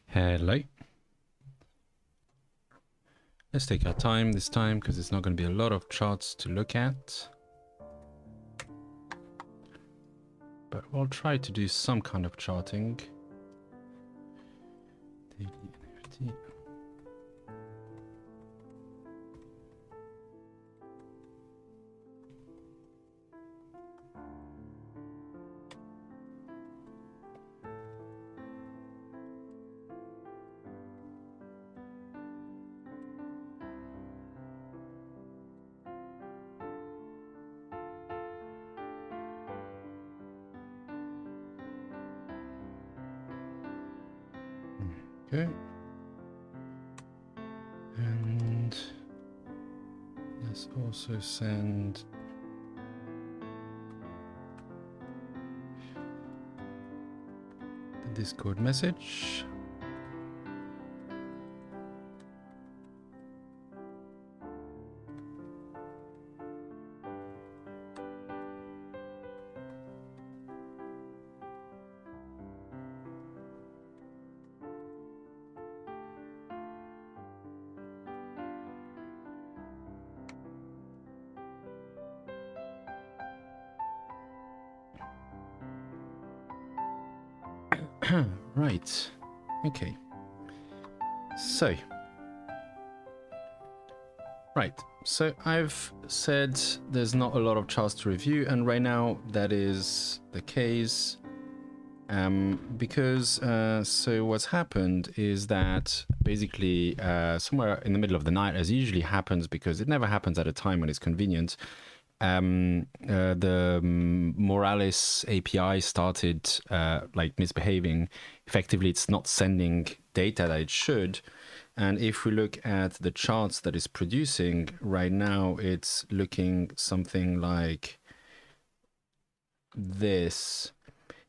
Hello. Let's take our time this time because it's not going to be a lot of charts to look at. But we'll try to do some kind of charting. Daily NFT. Okay. And let's also send the Discord message. Right. Okay. So. Right. So I've said there's not a lot of charts to review, and right now that is the case. Because so what's happened is that basically somewhere in the middle of the night, as usually happens, because it never happens at a time when it's convenient, the Moralis API started like misbehaving. Effectively, it's not sending data that it should. And if we look at the charts that it's producing right now, it's looking something like this.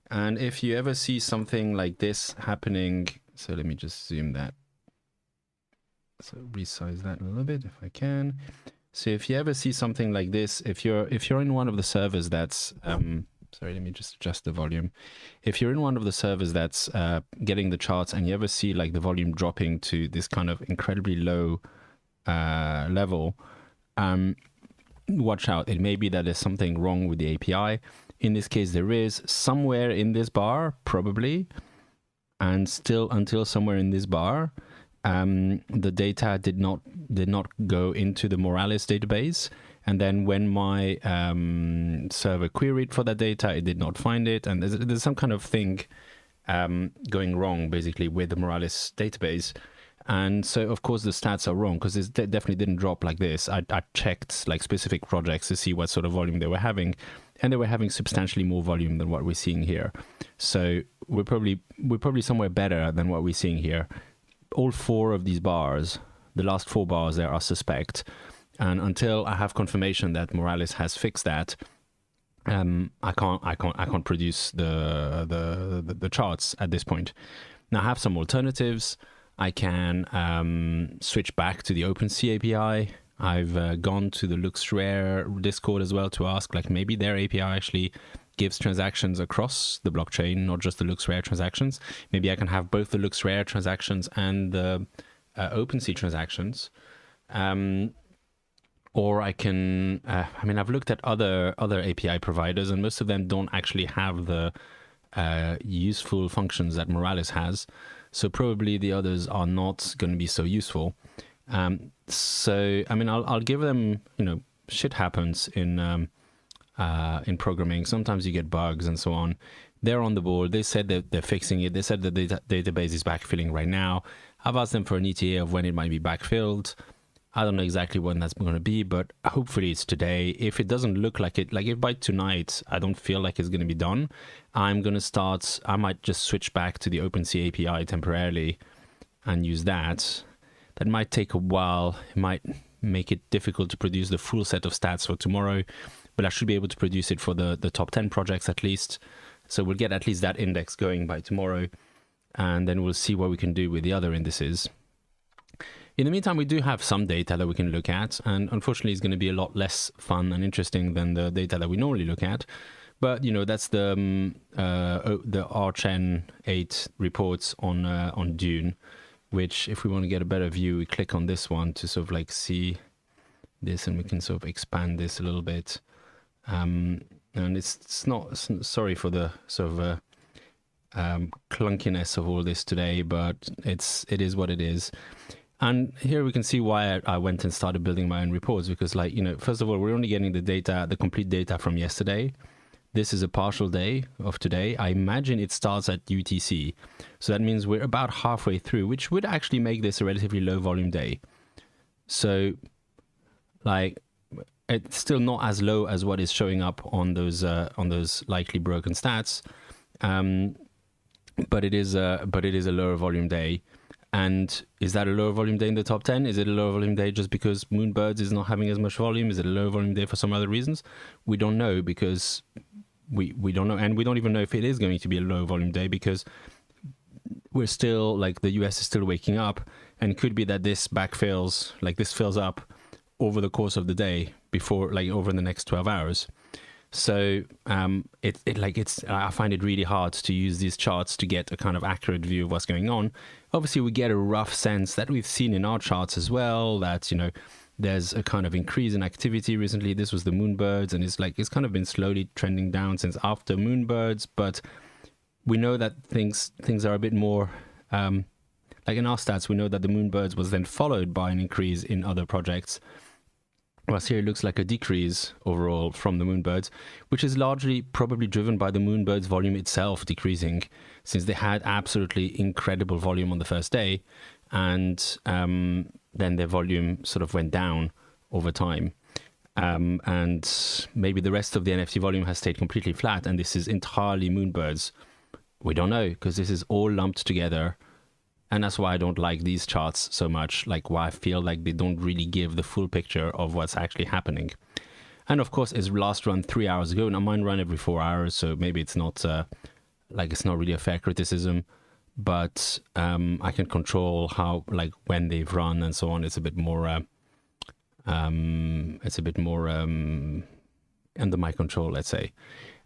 And if you ever see something like this happening, so let me just zoom that. So resize that a little bit if I can. So if you ever see something like this, if you're in one of the servers that's sorry, let me just adjust the volume. If you're in one of the servers that's getting the charts and you ever see like the volume dropping to this kind of incredibly low level, watch out. It may be that there's something wrong with the API. In this case, there is somewhere in this bar, probably, and still until somewhere in this bar, the data did not go into the Moralis database. And then when my server queried for that data, it did not find it. And there's some kind of thing going wrong, basically, with the Moralis database. And so, of course, the stats are wrong because it definitely didn't drop like this. I checked like specific projects to see what sort of volume they were having, and they were having substantially more volume than what we're seeing here. So we're probably somewhere better than what we're seeing here. All four of these bars, the last four bars there, are suspect. And until I have confirmation that Moralis has fixed that, I can't produce the charts at this point. Now I have some alternatives. I can switch back to the OpenSea API. I've gone to the LooksRare Discord as well to ask, like, maybe their API actually gives transactions across the blockchain, not just the LooksRare transactions. Maybe I can have both the LooksRare transactions and the OpenSea transactions. Or I can, I mean, I've looked at other API providers, and most of them don't actually have the useful functions that Moralis has. So probably the others are not going to be so useful. So, I mean, I'll give them, you know, shit happens in programming. Sometimes you get bugs and so on. They're on the board. They said that they're fixing it. They said the database is backfilling right now. I've asked them for an ETA of when it might be backfilled. I don't know exactly when that's going to be, but hopefully it's today. If it doesn't look like it, like if by tonight I don't feel like it's going to be done, I'm going to start, I might just switch back to the OpenSea API temporarily and use that. That might take a while. It might make it difficult to produce the full set of stats for tomorrow, but I should be able to produce it for the top 10 projects at least. So we'll get at least that index going by tomorrow, and then we'll see what we can do with the other indices. In the meantime, we do have some data that we can look at, and unfortunately it's going to be a lot less fun and interesting than the data that we normally look at. But you know, that's the Archen 8 reports on Dune, which if we want to get a better view, we click on this one to sort of like see this, and we can sort of expand this a little bit. And it's not, sorry for the sort of clunkiness of all this today, but it is what it is. And here we can see why I went and started building my own reports, because, like, you know, first of all, we're only getting the data, the complete data from yesterday. This is a partial day of today. I imagine it starts at UTC. So that means we're about halfway through, which would actually make this a relatively low volume day. So, like, it's still not as low as what is showing up on those likely broken stats. But it is a lower volume day. And is that a lower volume day in the top 10? Is it a lower volume day just because Moonbirds is not having as much volume? Is it a lower volume day for some other reasons? We don't know, because we don't know. And we don't even know if it is going to be a low volume day, because we're still, like, the US is still waking up, and it could be that this backfills, like this fills up over the course of the day before, like, over the next 12 hours. So I find it really hard to use these charts to get a kind of accurate view of what's going on. Obviously, we get a rough sense that we've seen in our charts as well, that, you know, there's a kind of increase in activity recently. This was the Moonbirds, and it's kind of been slowly trending down since after Moonbirds. But we know that things are a bit more, like in our stats, we know that the Moonbirds was then followed by an increase in other projects. Whilst here it looks like a decrease overall from the Moonbirds, which is largely probably driven by the Moonbirds volume itself decreasing, since they had absolutely incredible volume on the first day, and then their volume sort of went down over time. And maybe the rest of the NFT volume has stayed completely flat, and this is entirely Moonbirds. We don't know, because this is all lumped together. And that's why I don't like these charts so much, like why I feel like they don't really give the full picture of what's actually happening. And of course, it's last run 3 hours ago. Now mine run every 4 hours, so maybe it's not it's not really a fair criticism, but I can control how, like, when they've run and so on. It's a bit more under my control, let's say.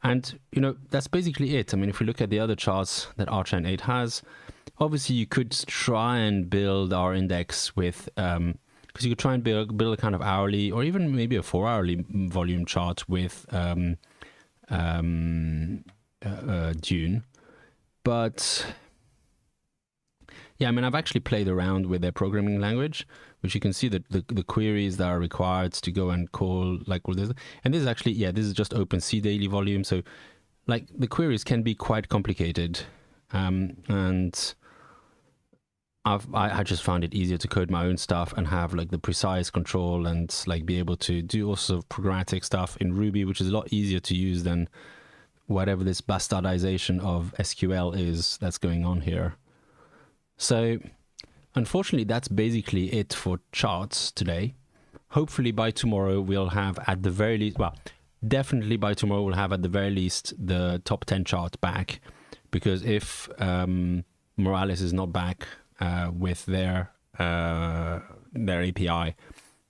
And, you know, that's basically it. I mean, if we look at the other charts that Archen 8 has, obviously you could try and build our index with, because you could try and build a kind of hourly or even maybe a 4 hourly volume chart with Dune. But yeah, I mean, I've actually played around with their programming language, which you can see that the queries that are required to go and call, like, all this. And this is actually, yeah, this is just OpenSea daily volume. So, like, the queries can be quite complicated. And I just found it easier to code my own stuff and have, like, the precise control and, like, be able to do all sorts of programmatic stuff in Ruby, which is a lot easier to use than whatever this bastardization of SQL is that's going on here. So, unfortunately, that's basically it for charts today. Hopefully by tomorrow we'll have at the very least, well, definitely by tomorrow we'll have at the very least the top 10 chart back, because if Moralis is not back with their API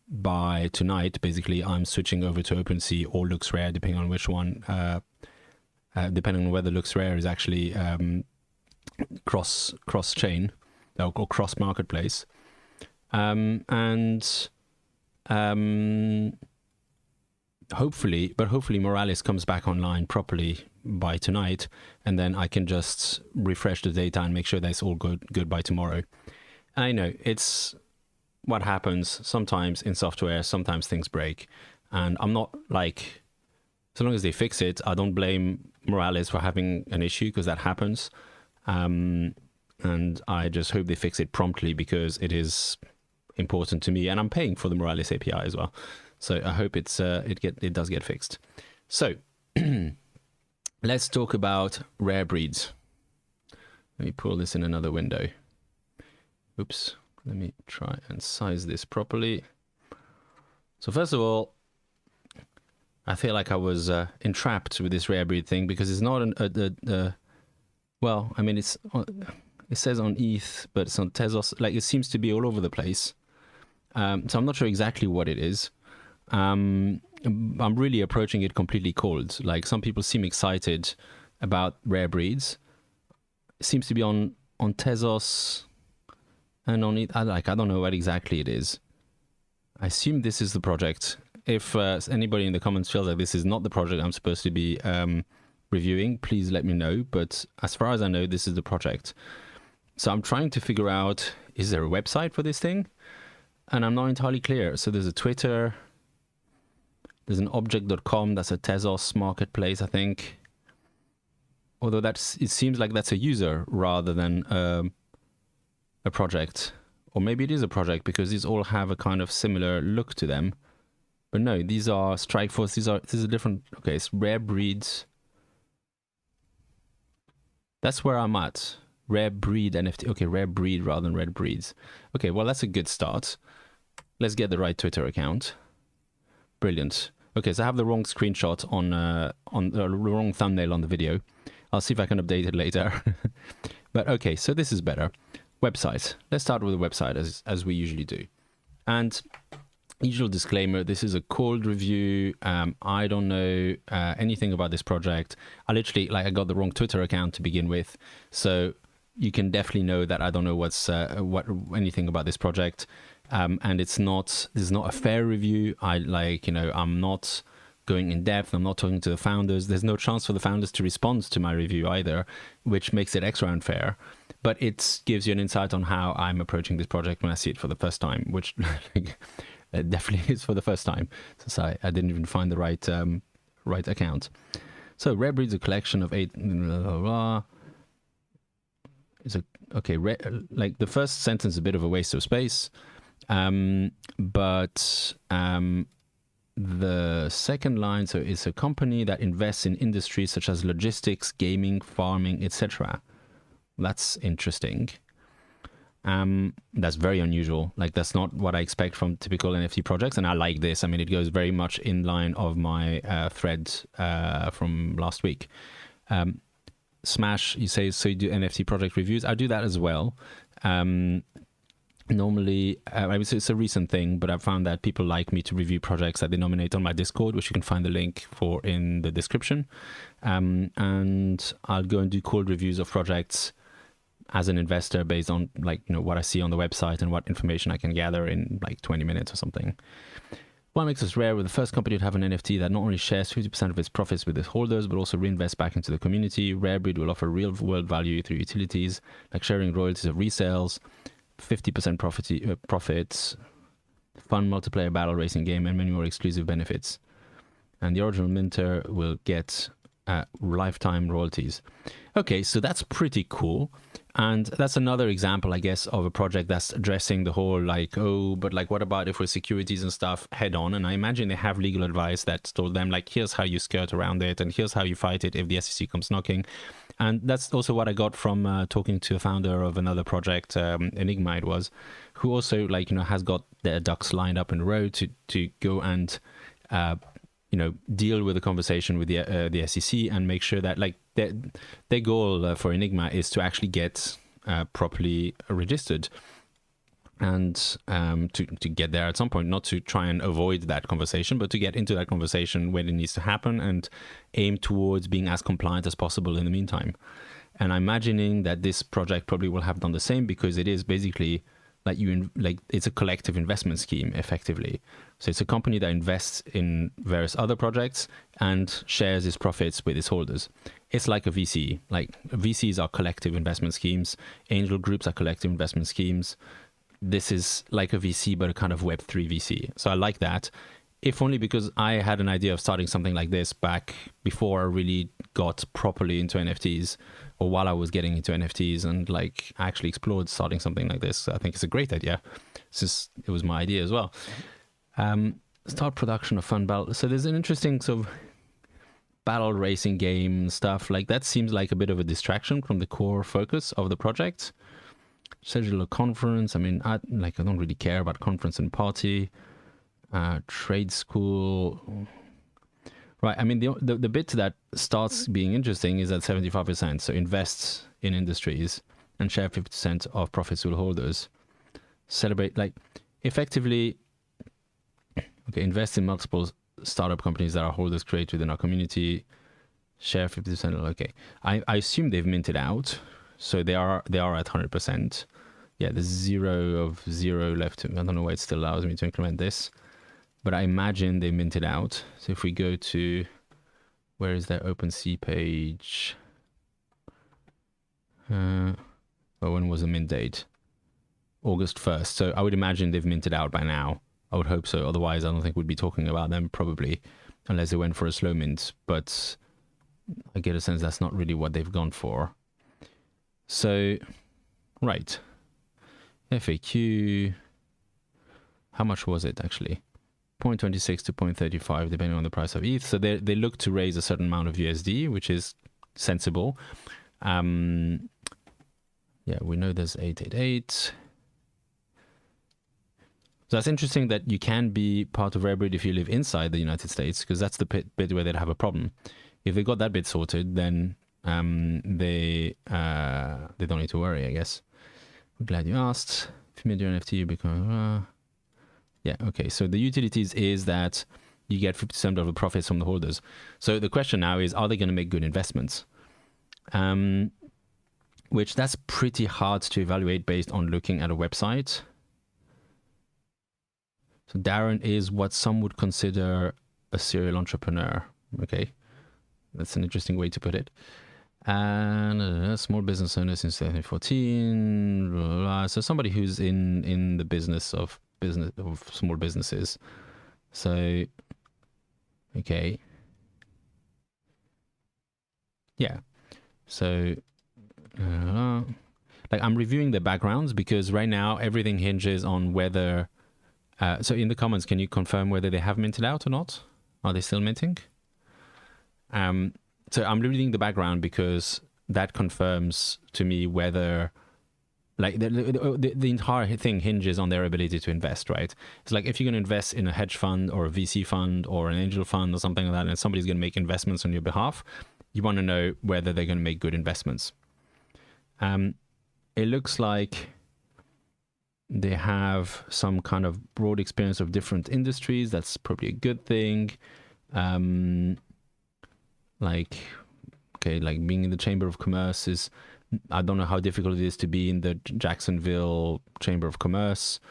by tonight, basically I'm switching over to OpenSea or LooksRare, depending on which one, depending on whether LooksRare is actually cross chain or cross marketplace, and hopefully Moralis comes back online properly by tonight, and then I can just refresh the data and make sure that's all good by tomorrow. I know it's what happens sometimes in software. Sometimes things break, and I'm not, like, so long as they fix it, I don't blame Moralis for having an issue, because that happens. And I just hope they fix it promptly, because it is important to me, and I'm paying for the Moralis API as well. So I hope it does get fixed. So let's talk about rare breeds. Let me pull this in another window. Oops. Let me try and size this properly. So first of all, I feel like I was entrapped with this rare breed thing, because it's not well, I mean, it says on ETH, but it's on Tezos. Like, it seems to be all over the place. So I'm not sure exactly what it is. I'm really approaching it completely cold. Like, some people seem excited about rare breeds. It seems to be on Tezos and on it. I don't know what exactly it is. I assume this is the project. If anybody in the comments feels like this is not the project I'm supposed to be reviewing, please let me know. But as far as I know, this is the project. So I'm trying to figure out, is there a website for this thing? And I'm not entirely clear. So there's a Twitter, there's an object.com, that's a Tezos marketplace, I think. Although it seems like that's a user rather than a project. Or maybe it is a project because these all have a kind of similar look to them. But no, these are Strikeforce. This is a different. Okay, it's rare breeds. That's where I'm at. Rare breed NFT. Okay, rare breed rather than red breeds. Okay, well, that's a good start. Let's get the right Twitter account. Brilliant. Okay, so I have the wrong screenshot on the wrong thumbnail on the video. I'll see if I can update it later. But okay, so this is better. Website. Let's start with the website as we usually do. And usual disclaimer, this is a cold review. I don't know anything about this project. I literally, I got the wrong Twitter account to begin with. So you can definitely know that I don't know anything about this project. And this is not a fair review. I'm not going in depth. I'm not talking to the founders. There's no chance for the founders to respond to my review either, which makes it extra unfair. But it gives you an insight on how I'm approaching this project when I see it for the first time, which it definitely is for the first time. So I didn't even find the right account. So Rare Breed's a collection of 8. Blah, blah, blah. The first sentence is a bit of a waste of space. But the second line, so it's a company that invests in industries such as logistics, gaming, farming, etc. That's interesting. That's very unusual. That's not what I expect from typical NFT projects, and I like this. I mean, it goes very much in line of my thread from last week. Smash, you say, so you do NFT project reviews. I do that as well. Normally, it's a recent thing, but I've found that people like me to review projects that they nominate on my Discord, which you can find the link for in the description. And I'll go and do cold reviews of projects as an investor based on what I see on the website and what information I can gather in 20 minutes or something. What makes us rare? We're the first company to have an NFT that not only shares 50% of its profits with its holders, but also reinvests back into the community. Rarebreed will offer real world value through utilities like sharing royalties of resales, 50% profits, fun multiplayer battle racing game, and many more exclusive benefits. And the original minter will get lifetime royalties. Okay, so that's pretty cool. And that's another example, I guess, of a project that's addressing the whole what about if we're securities and stuff head on? And I imagine they have legal advice that's told them here's how you skirt around it and here's how you fight it if the SEC comes knocking. And that's also what I got from talking to a founder of another project, Enigma it was, who also has got their ducks lined up in a row to go and deal with the conversation with the SEC and make sure that their goal for Enigma is to actually get properly registered and to get there at some point, not to try and avoid that conversation, but to get into that conversation when it needs to happen and aim towards being as compliant as possible in the meantime. And I'm imagining that this project probably will have done the same because it is basically it's a collective investment scheme effectively. So it's a company that invests in various other projects and shares its profits with its holders. It's like a VC. VCs are collective investment schemes. Angel groups are collective investment schemes. This is like a VC, but a kind of Web3 VC. So I like that. If only because I had an idea of starting something like this back before I really got properly into NFTs, or while I was getting into NFTs, and I actually explored starting something like this. I think it's a great idea, since it was my idea as well. Start production of fun battle. So there's an interesting sort of battle racing game stuff. That seems like a bit of a distraction from the core focus of the project. Schedule a conference. I mean, I don't really care about conference and party. Trade school. Right. I mean, the bit that starts being interesting is at 75%. So invests in industries and share 50% of profits with holders. Celebrate, effectively. Okay, invest in multiple startup companies that our holders create within our community. Share 50%. Okay, I assume they've minted out, so they are at 100%. Yeah, there's 0 of 0 left. I don't know why it still allows me to increment this, but I imagine they minted out. So if we go to, where is their OpenSea page? Well, when was the mint date? August 1st. So I would imagine they've minted out by now. I would hope so. Otherwise, I don't think we'd be talking about them probably, unless they went for a slow mint. But I get a sense that's not really what they've gone for. So, right. FAQ. How much was it actually? 0.26 to 0.35, depending on the price of ETH. So they look to raise a certain amount of USD, which is sensible. Yeah, we know there's 888. So that's interesting that you can be part of Rarible if you live inside the United States, because that's the bit where they'd have a problem. If they got that bit sorted, then they don't need to worry, I guess. I'm glad you asked. If you made your NFT, you become... yeah, okay. So the utilities is that you get 50% of the profits from the holders. So the question now is, are they going to make good investments? Which that's pretty hard to evaluate based on looking at a website. So Darren is what some would consider a serial entrepreneur. Okay, that's an interesting way to put it. And small business owner since 2014. Blah, blah, blah. So somebody who's in the business of small businesses. So, okay, yeah. So, like I'm reviewing the backgrounds because right now everything hinges on whether. So in the comments, can you confirm whether they have minted out or not? Are they still minting? So I'm reading the background because that confirms to me whether, like the entire thing hinges on their ability to invest, right? It's like if you're going to invest in a hedge fund or a VC fund or an angel fund or something like that, and somebody's going to make investments on your behalf, you want to know whether they're going to make good investments. It looks like they have some kind of broad experience of different industries. That's probably a good thing. Like being in the Chamber of Commerce is, I don't know how difficult it is to be in the Jacksonville Chamber of Commerce,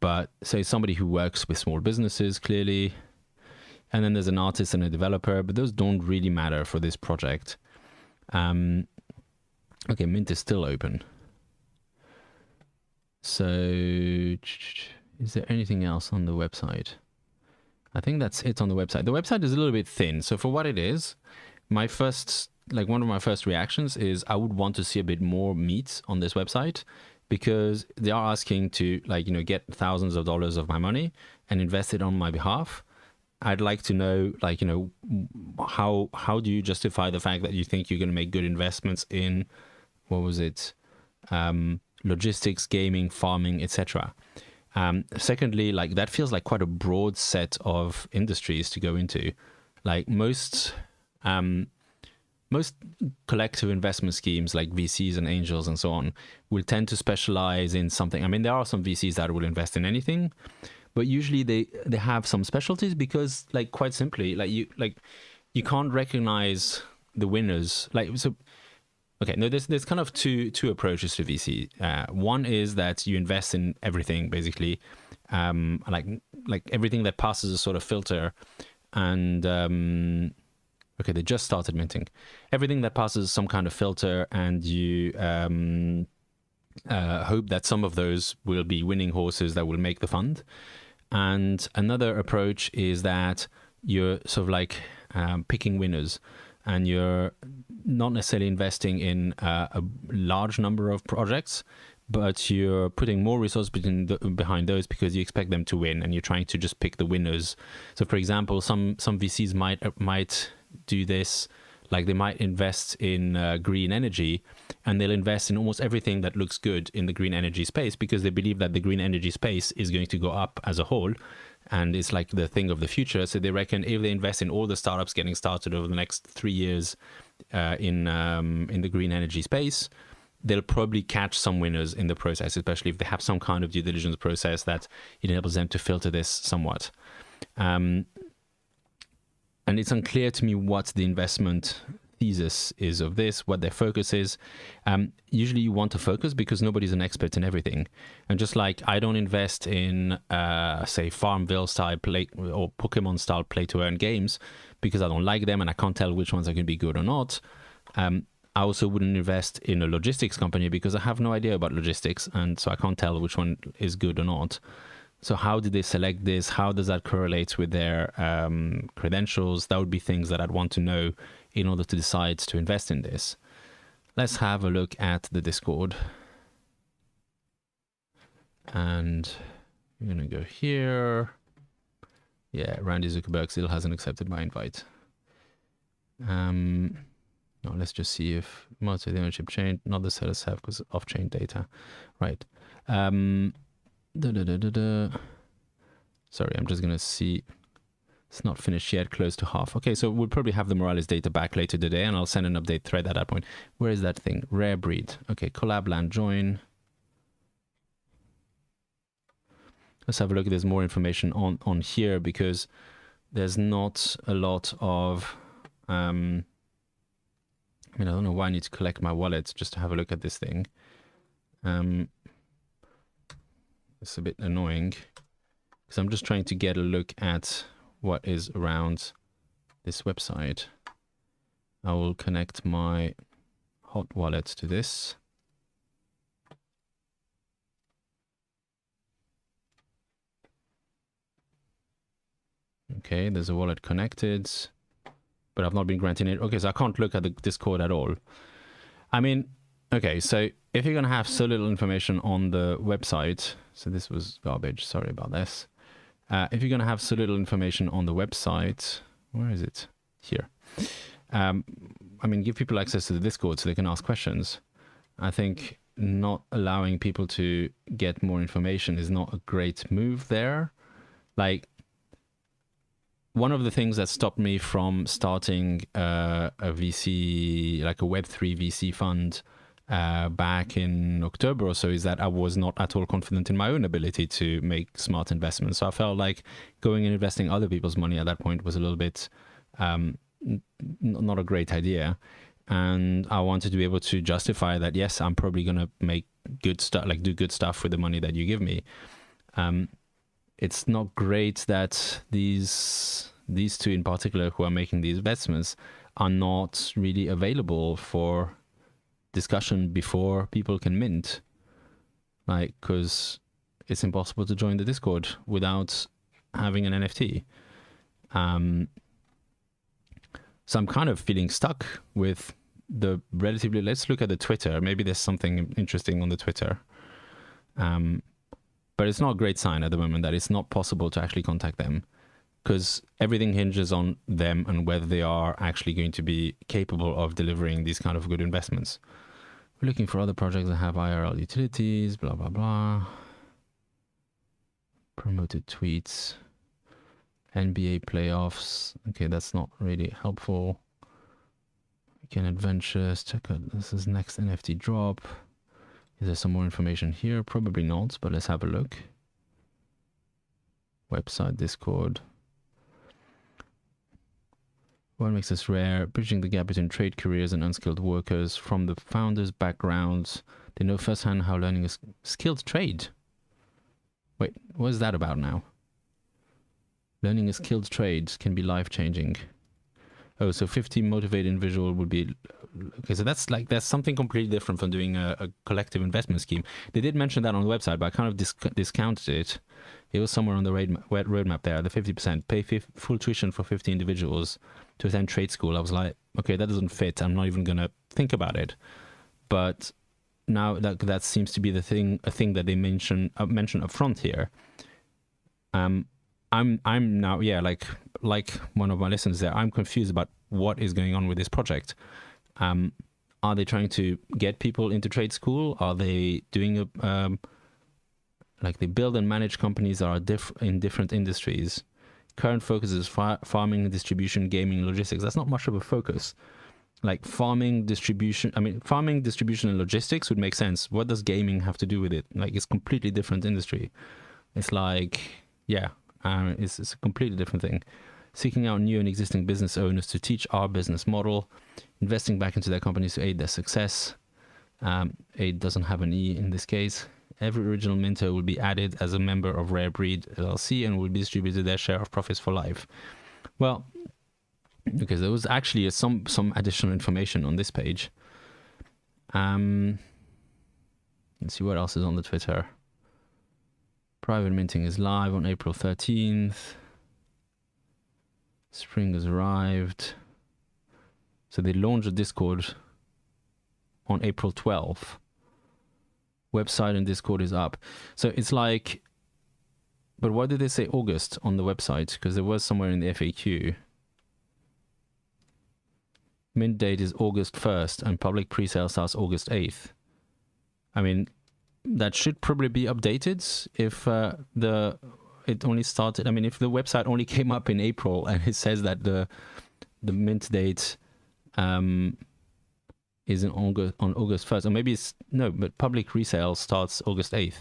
but say somebody who works with small businesses, clearly. And then there's an artist and a developer, but those don't really matter for this project. Okay, Mint is still open. So, is there anything else on the website? I think that's it on the website. The website is a little bit thin. So for what it is, one of my first reactions is I would want to see a bit more meat on this website, because they are asking to get thousands of dollars of my money and invest it on my behalf. I'd like to know, how do you justify the fact that you think you're going to make good investments in, what was it? Logistics, gaming, farming, etc. Secondly, that feels like quite a broad set of industries to go into. Like most collective investment schemes like VCs and angels and so on will tend to specialize in something. I mean, there are some VCs that will invest in anything, but usually they have some specialties because, quite simply, you can't recognize the winners. Okay, no, there's kind of two approaches to VC. One is that you invest in everything, basically, like everything that passes a sort of filter, and okay, they just started minting. Everything that passes some kind of filter, and you hope that some of those will be winning horses that will make the fund. And another approach is that you're sort of picking winners, and you're not necessarily investing in a large number of projects, but you're putting more resources behind those because you expect them to win, and you're trying to just pick the winners. So, for example, some VCs might do this, like they might invest in green energy, and they'll invest in almost everything that looks good in the green energy space because they believe that the green energy space is going to go up as a whole. And it's like the thing of the future. So they reckon if they invest in all the startups getting started over the next 3 years in the green energy space, they'll probably catch some winners in the process, especially if they have some kind of due diligence process that enables them to filter this somewhat. And it's unclear to me what the investment thesis is of this, what their focus is. Usually you want to focus because nobody's an expert in everything. And just like I don't invest in, say, Farmville style play or Pokemon style play to earn games because I don't like them and I can't tell which ones are going to be good or not. I also wouldn't invest in a logistics company because I have no idea about logistics. And so I can't tell which one is good or not. So how did they select this? How does that correlate with their credentials? That would be things that I'd want to know in order to decide to invest in this. Let's have a look at the Discord. And we're going to go here. Yeah, Randy Zuckerberg still hasn't accepted my invite. No, let's just see if most of the ownership changed. Not the sellers have because off-chain data. Right. Sorry, I'm just going to see. It's not finished yet, close to half. Okay, so we'll probably have the Moralis data back later today, and I'll send an update thread at that point. Where is that thing? Rare breed. Okay, collab land join. Let's have a look. There's more information on here because there's not a lot of... I mean, I don't know why I need to collect my wallet just to have a look at this thing. It's a bit annoying because I'm just trying to get a look at what is around this website. I will connect my hot wallet to this. Okay, there's a wallet connected, but I've not been granted it. Okay, so I can't look at the Discord at all. I mean, okay, so if you're going to have so little information on the website, so this was garbage, sorry about this. If you're going to have so little information on the website, where is it? Here. I mean, give people access to the Discord so they can ask questions. I think not allowing people to get more information is not a great move there. Like, one of the things that stopped me from starting a VC, like a Web3 VC fund back in October or so, is that I was not at all confident in my own ability to make smart investments. So I felt like going and investing other people's money at that point was a little bit not a great idea. And I wanted to be able to justify that, yes, I'm probably going to make good stuff, like do good stuff with the money that you give me. It's not great that these two in particular who are making these investments are not really available for discussion before people can mint. Like, because it's impossible to join the Discord without having an NFT. So I'm kind of feeling stuck with the relatively... Let's look at the Twitter. Maybe there's something interesting on the Twitter. But it's not a great sign at the moment that it's not possible to actually contact them because everything hinges on them and whether they are actually going to be capable of delivering these kind of good investments. We're looking for other projects that have IRL utilities, blah, blah, blah. Promoted tweets. NBA playoffs. Okay, that's not really helpful. Weekend adventures. Check out, this is next NFT drop. Is there some more information here? Probably not, but let's have a look. Website, Discord. What makes this rare? Bridging the gap between trade careers and unskilled workers. From the founders' backgrounds, they know firsthand how learning a skilled trade. Wait, what is that about now? Learning a skilled trade can be life-changing. Oh, so 50 motivated individual would be... Okay, so that's something completely different from doing a collective investment scheme. They did mention that on the website, but I kind of discounted it. It was somewhere on the roadmap there, the 50%. Pay full tuition for 50 individuals to attend trade school. I was like, okay, that doesn't fit. I'm not even going to think about it. But now that seems to be a thing that they mention up front here. I'm now, yeah, like one of my listeners there, I'm confused about what is going on with this project. Are they trying to get people into trade school? Are they doing like they build and manage companies that are in different industries? Current focus is farming, distribution, gaming, logistics. That's not much of a focus. Like farming, distribution, and logistics would make sense. What does gaming have to do with it? Like, it's completely different industry. It's like, yeah. It's a completely different thing. Seeking out new and existing business owners to teach our business model, investing back into their companies to aid their success. Aid doesn't have an E in this case. Every original minter will be added as a member of Rare Breed LLC and will be distributed their share of profits for life. Well, okay, there was actually some additional information on this page. Let's see what else is on the Twitter. Private minting is live on April 13th. Spring has arrived. So they launched a Discord on April 12th. Website and Discord is up. So it's like, but why did they say August on the website? Because there was somewhere in the FAQ. Mint date is August 1st and public pre-sale starts August 8th. I mean, that should probably be updated if it only started. I mean, if the website only came up in April and it says that the mint date is on August 1st, or maybe it's no, but public resale starts August 8th.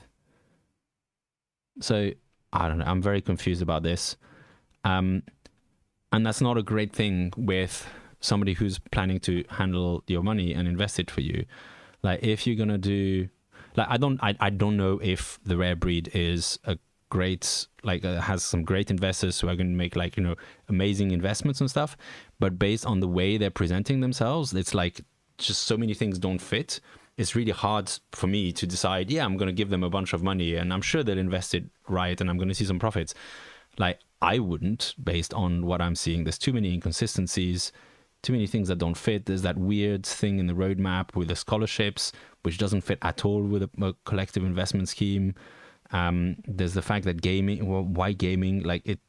So I don't know. I'm very confused about this, and that's not a great thing with somebody who's planning to handle your money and invest it for you. Like if you're gonna do, like I don't know if the Rare Breed is a great, like has some great investors who are going to make like, you know, amazing investments and stuff, but based on the way they're presenting themselves, it's like just so many things don't fit. It's really hard for me to decide, yeah, I'm going to give them a bunch of money and I'm sure they'll invest it right and I'm going to see some profits. Like I wouldn't, based on what I'm seeing. There's too many inconsistencies, too many things that don't fit. There's that weird thing in the roadmap with the scholarships, which doesn't fit at all with a collective investment scheme. There's the fact that gaming, well, why gaming? Like it,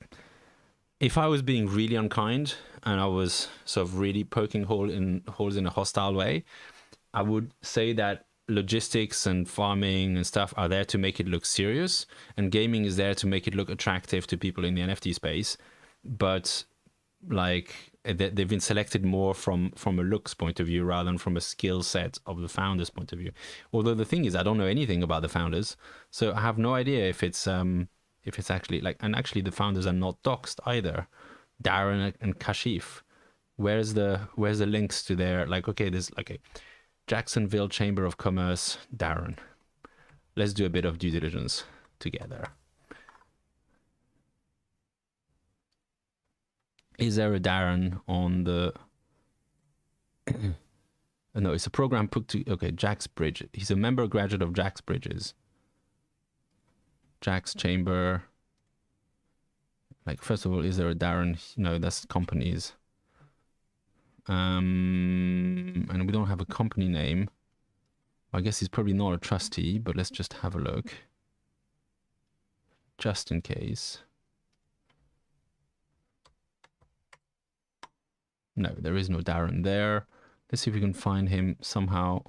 if I was being really unkind and I was sort of really poking holes in a hostile way, I would say that logistics and farming and stuff are there to make it look serious, and gaming is there to make it look attractive to people in the NFT space. But like they've been selected more from a looks point of view rather than from a skill set of the founders' point of view. Although the thing is, I don't know anything about the founders, so I have no idea if it's actually like, and actually the founders are not doxed either. Darren and Kashif, where's the links to their, like, okay, there's okay, Jacksonville Chamber of Commerce, Darren. Let's do a bit of due diligence together. Is there a Darren on the... No, it's a program put to... Okay, Jax Bridge. He's a member graduate of Jax Bridges. Jax Chamber. Like, first of all, is there a Darren? No, that's companies. And we don't have a company name. I guess he's probably not a trustee, but let's just have a look. Just in case. No, there is no Darren there. Let's see if we can find him somehow.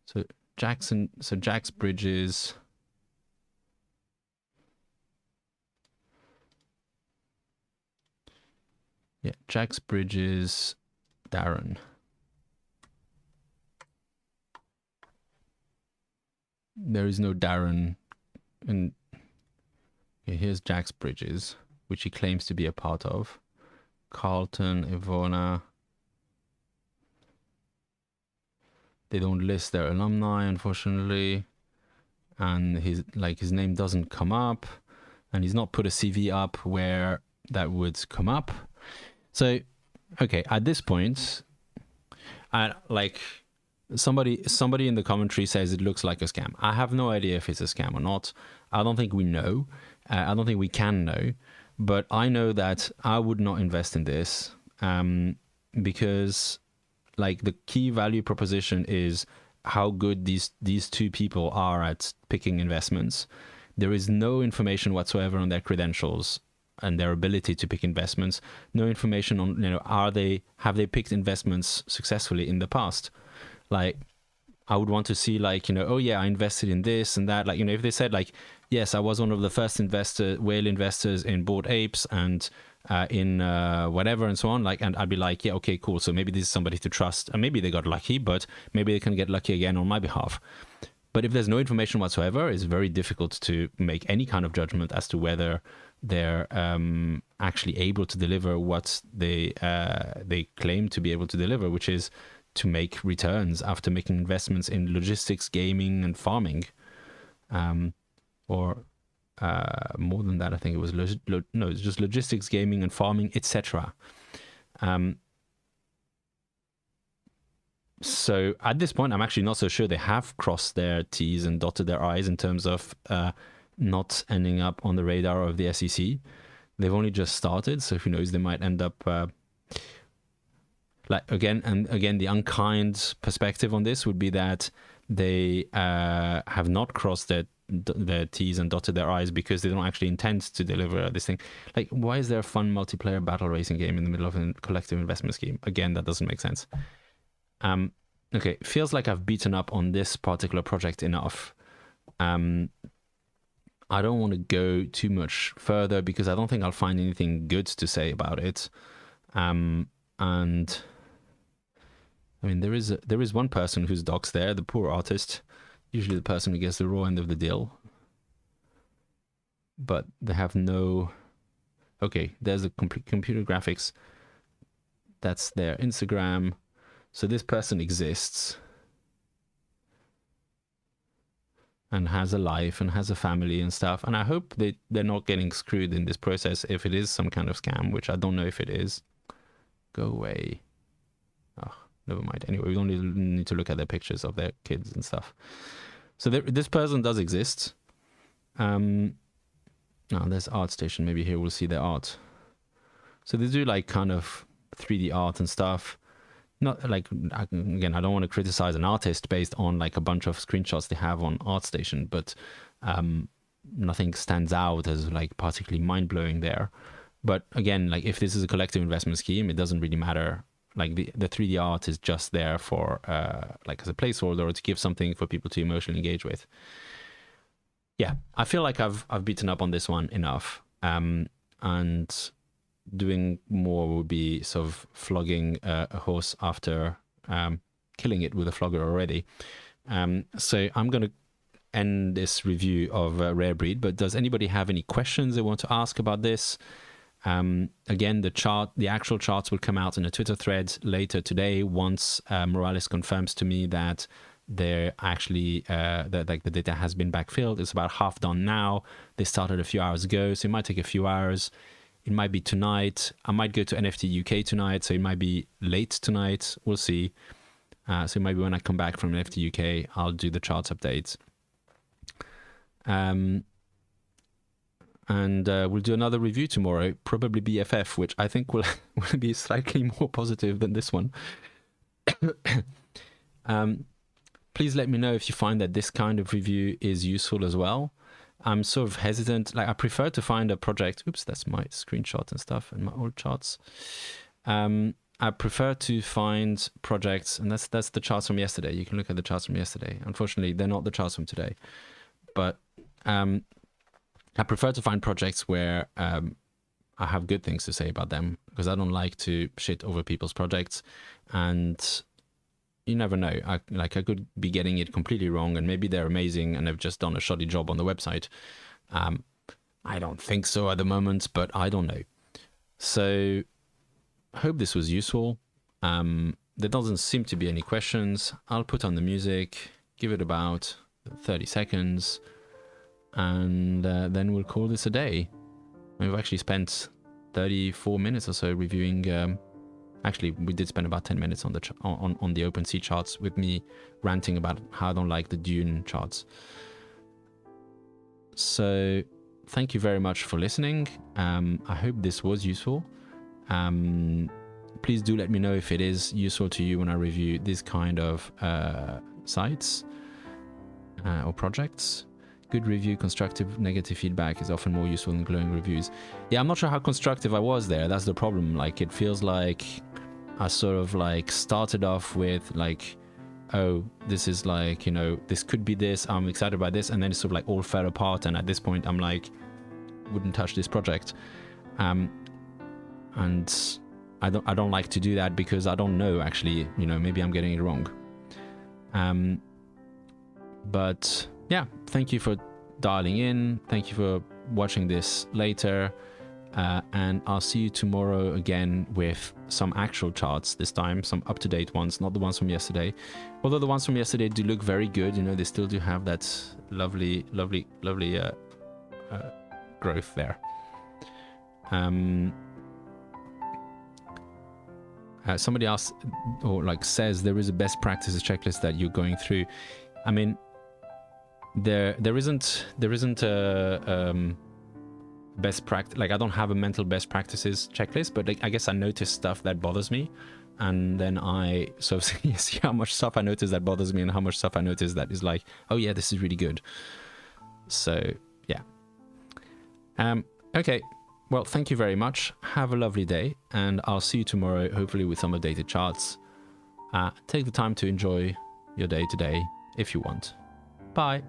So Jax Bridges. Yeah, Jax Bridges, Darren. There is no Darren. And okay, here's Jax Bridges, which he claims to be a part of. Carlton, Ivona. They don't list their alumni, unfortunately. And his name doesn't come up. And he's not put a CV up where that would come up. So, okay, at this point, like somebody in the commentary says it looks like a scam. I have no idea if it's a scam or not. I don't think we know. I don't think we can know. But I know that I would not invest in this because, like, the key value proposition is how good these two people are at picking investments. There is no information whatsoever on their credentials and their ability to pick investments. No information on, you know, have they picked investments successfully in the past? Like, I would want to see, like, you know, oh yeah, I invested in this and that. Like, you know, if they said like, yes, I was one of the first whale investors in Bored Apes and in whatever and so on, like, and I'd be like, yeah, okay, cool. So maybe this is somebody to trust, and maybe they got lucky, but maybe they can get lucky again on my behalf. But if there's no information whatsoever, it's very difficult to make any kind of judgment as to whether they're actually able to deliver what they claim to be able to deliver, which is to make returns after making investments in logistics, gaming, and farming, or more than that. I think it was no, it's just logistics, gaming, and farming, etc. So at this point, I'm actually not so sure they have crossed their T's and dotted their I's in terms of not ending up on the radar of the SEC. They've only just started, so who knows, they might end up again, the unkind perspective on this would be that they have not crossed their T's and dotted their I's because they don't actually intend to deliver this thing. Like, why is there a fun multiplayer battle racing game in the middle of a collective investment scheme? Again, that doesn't make sense. Okay, feels like I've beaten up on this particular project enough. I don't want to go too much further because I don't think I'll find anything good to say about it. And I mean, there is one person whose docs there, the poor artist, usually the person who gets the raw end of the deal. But they have no... Okay, there's the computer graphics. That's their Instagram. So this person exists and has a life and has a family and stuff. And I hope they're not getting screwed in this process if it is some kind of scam, which I don't know if it is. Go away. Oh, never mind. Anyway, we don't need to look at their pictures of their kids and stuff. So this person does exist. Oh, there's ArtStation. Maybe here we'll see their art. So they do like kind of 3D art and stuff. Not like, again, I don't want to criticize an artist based on like a bunch of screenshots they have on ArtStation, but nothing stands out as like particularly mind-blowing there. But again, like if this is a collective investment scheme, it doesn't really matter. Like the 3D art is just there for like as a placeholder or to give something for people to emotionally engage with. Yeah, I feel like I've beaten up on this one enough. And doing more would be sort of flogging a horse after killing it with a flogger already. So I'm going to end this review of Rare Breed, but does anybody have any questions they want to ask about this? Again, the actual charts will come out in a Twitter thread later today once Moralis confirms to me that they're actually that like the data has been backfilled. It's about half done now. They started a few hours ago, so it might take a few hours. It might be tonight. I might go to NFT UK tonight, so it might be late tonight. We'll see. So maybe when I come back from NFT UK, I'll do the charts updates. And we'll do another review tomorrow, probably BFF, which I think will be slightly more positive than this one. Please let me know if you find that this kind of review is useful as well. I'm sort of hesitant. Like, I prefer to find a project. Oops, that's my screenshot and stuff and my old charts. I prefer to find projects, and that's the charts from yesterday. You can look at the charts from yesterday. Unfortunately, they're not the charts from today. But I prefer to find projects where I have good things to say about them, because I don't like to shit over people's projects. And you never know. I could be getting it completely wrong, and maybe they're amazing and they've just done a shoddy job on the website. I don't think so at the moment, but I don't know. So I hope this was useful. There doesn't seem to be any questions. I'll put on the music, give it about 30 seconds, and then we'll call this a day. We've actually spent 34 minutes or so reviewing... Actually, we did spend about 10 minutes on the on the OpenSea charts with me ranting about how I don't like the Dune charts. So thank you very much for listening. I hope this was useful. Please do let me know if it is useful to you when I review this kind of sites or projects. Good review, constructive, negative feedback is often more useful than glowing reviews. Yeah, I'm not sure how constructive I was there. That's the problem. Like, it feels like I sort of like started off with like, oh, this is like, you know, this could be this, I'm excited about this, and then it sort of like all fell apart, and at this point I'm like, wouldn't touch this project. And I don't like to do that because I don't know, actually, you know, maybe I'm getting it wrong. But yeah, thank you for dialing in. Thank you for watching this later. And I'll see you tomorrow again with some actual charts this time, some up-to-date ones, not the ones from yesterday. Although the ones from yesterday do look very good, you know, they still do have that lovely growth there. Somebody else or like says there is a best practices checklist that you're going through. I mean, there isn't a best practice. Like, I don't have a mental best practices checklist, but like, I guess I notice stuff that bothers me, and then I sort of see how much stuff I notice that bothers me and how much stuff I notice that is like, oh yeah, this is really good. So yeah. Okay. Well, thank you very much. Have a lovely day, and I'll see you tomorrow, hopefully with some updated charts. Take the time to enjoy your day today if you want. Bye.